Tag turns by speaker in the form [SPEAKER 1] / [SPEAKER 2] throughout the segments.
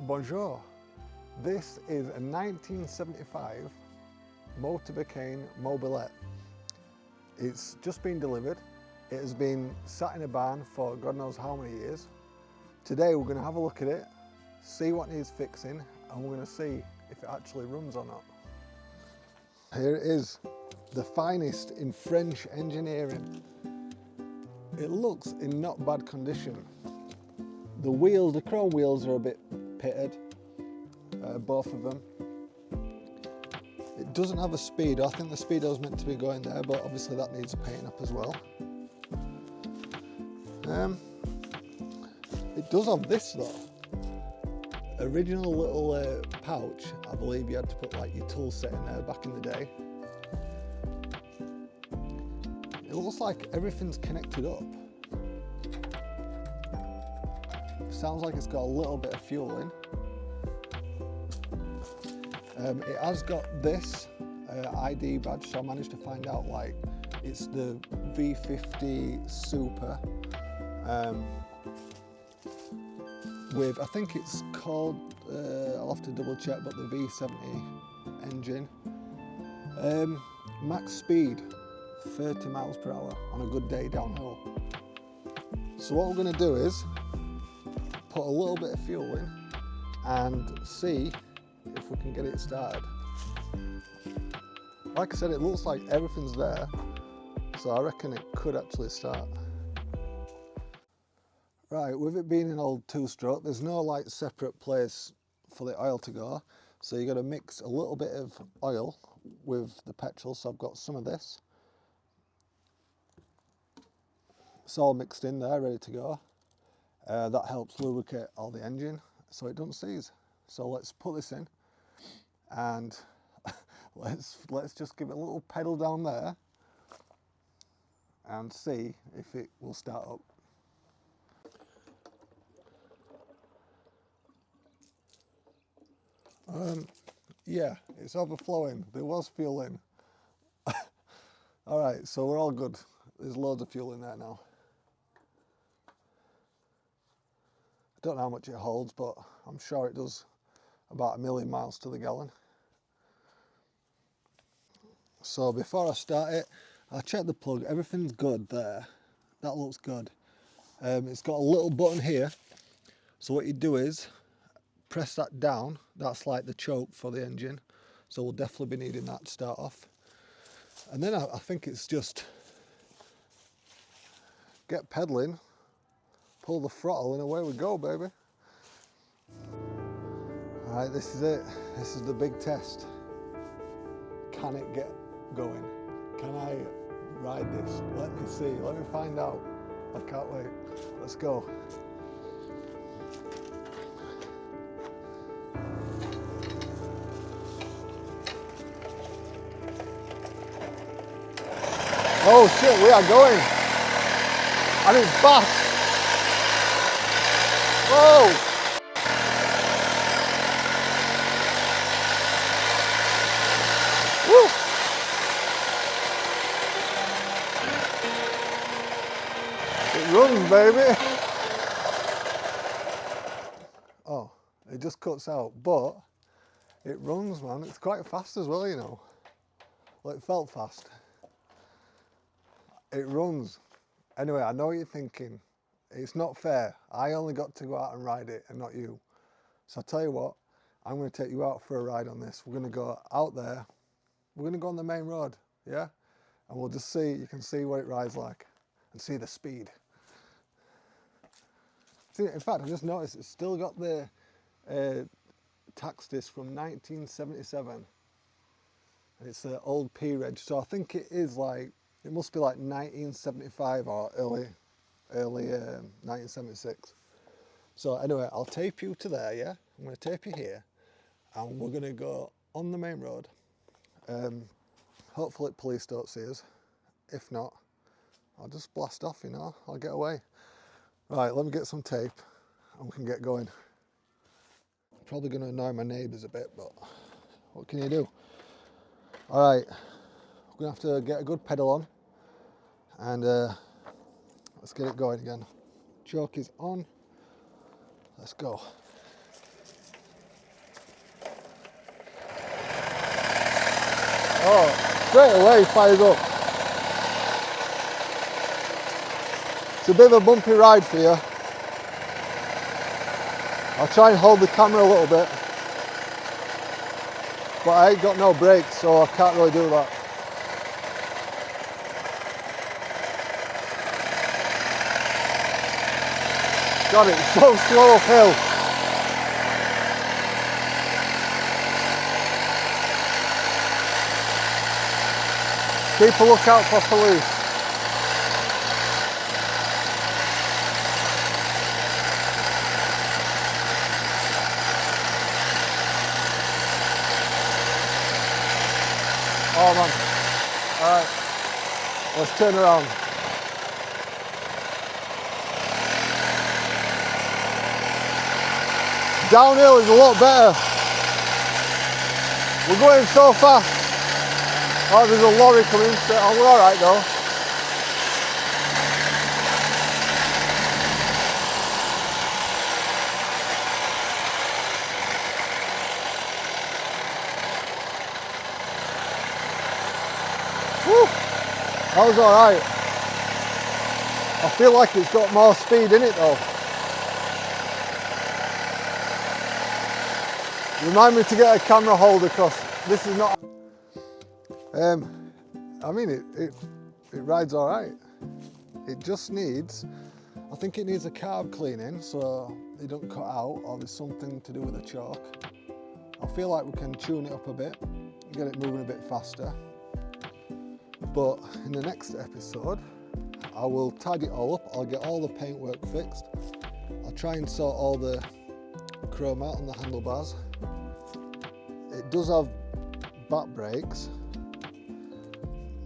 [SPEAKER 1] Bonjour. This is a 1975 Motobécane Mobylette. It's just been delivered. It has been sat in a barn for God knows how many years. Today we're going to have a look at it, see what needs fixing, and we're going to see if it actually runs or not. Here it is, the finest in French engineering. It looks in not bad condition. The wheels, the chrome wheels are a bit pitted, both of them. It doesn't have a speedo. I think the speedo is meant to be going there, but obviously that needs painting up as well. It does have this though. Original little pouch. I believe you had to put like your tool set in there back in the day. It looks like everything's connected up. Sounds like it's got a little bit of fuel in. It has got this ID badge, so I managed to find out like it's the V50 Super with, I think it's called, I'll have to double check, but the V70 engine. Max speed 30 miles per hour on a good day downhill. So what we're going to do is put a little bit of fuel in and see if we can get it started. Like I said, it looks like everything's there, so I reckon it could actually start. Right, with it being an old two-stroke, there's no like separate place for the oil to go, so you got to mix a little bit of oil with the petrol. So I've got some of this. It's all mixed in there, ready to go. That helps lubricate all the engine so it doesn't seize. So let's put this in and let's just give it a little pedal down there and see if it will start up. Yeah, it's overflowing. There was fuel in. All right, so we're all good. There's loads of fuel in there now. I don't know how much it holds, but I'm sure it does about 1 million miles to the gallon. So before I start it, I'll check the plug. Everything's good there. That looks good. It's got a little button here. So what you do is press that down. That's like the choke for the engine. So we'll definitely be needing that to start off. And then I think it's just get pedaling, pull the throttle, and away we go, baby. All right, this is it. This is the big test. Can it get going? Can I ride this? Let me see. Let me find out. I can't wait. Let's go. Oh shit, we are going. And it's fast. Whoa. Woo. It runs, baby. Oh, it just cuts out, but it runs, man. It's quite fast as well, you know. Well, it felt fast. It runs. Anyway, I know what you're thinking. It's not fair. I only got to go out and ride it and not you. So I'll tell you what, I'm going to take you out for a ride on this. We're going to go out there. We're going to go on the main road, yeah? And we'll just see, you can see what it rides like and see the speed. See, in fact, I just noticed it's still got the tax disc from 1977. And it's an old P-Reg. So I think it is like, it must be like 1975 or early 1976. So anyway, I'll tape you to there, yeah? I'm going to tape you here, and we're going to go on the main road. Hopefully police don't see us. If not, I'll just blast off, you know, I'll get away. Right, let me get some tape and we can get going. Probably going to annoy my neighbours a bit, but what can you do? All right, we're going to have to get a good pedal on and let's get it going again. Choke is on. Let's go. Oh, straight away fires up. It's a bit of a bumpy ride for you. I'll try and hold the camera a little bit, but I ain't got no brakes, so I can't really do that. God, it's so slow uphill. Keep a lookout for police. Oh man. Alright. Let's turn around. Downhill is a lot better. We're going so fast. Oh, there's a lorry coming straight on. We're alright though. Woo! That was alright. I feel like it's got more speed in it though. Remind me to get a camera holder because this is not... I mean it rides alright. It just needs, I think it needs a carb cleaning so it don't cut out, or there's something to do with the chalk. I feel like we can tune it up a bit, get it moving a bit faster. But in the next episode, I will tidy it all up, I'll get all the paintwork fixed. I'll try and sort all the chrome out on the handlebars. It does have back brakes,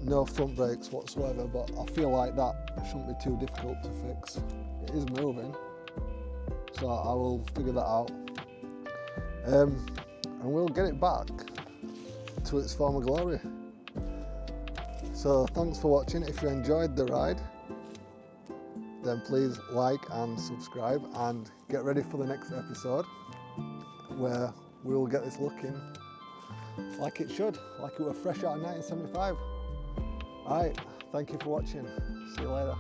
[SPEAKER 1] no front brakes whatsoever, but I feel like that shouldn't be too difficult to fix. It is moving, so I will figure that out. And we'll get it back to its former glory. So thanks for watching. If you enjoyed the ride, then please like and subscribe and get ready for the next episode where we will get this looking like it should, like it were fresh out of 1975. Alright, thank you for watching. See you later.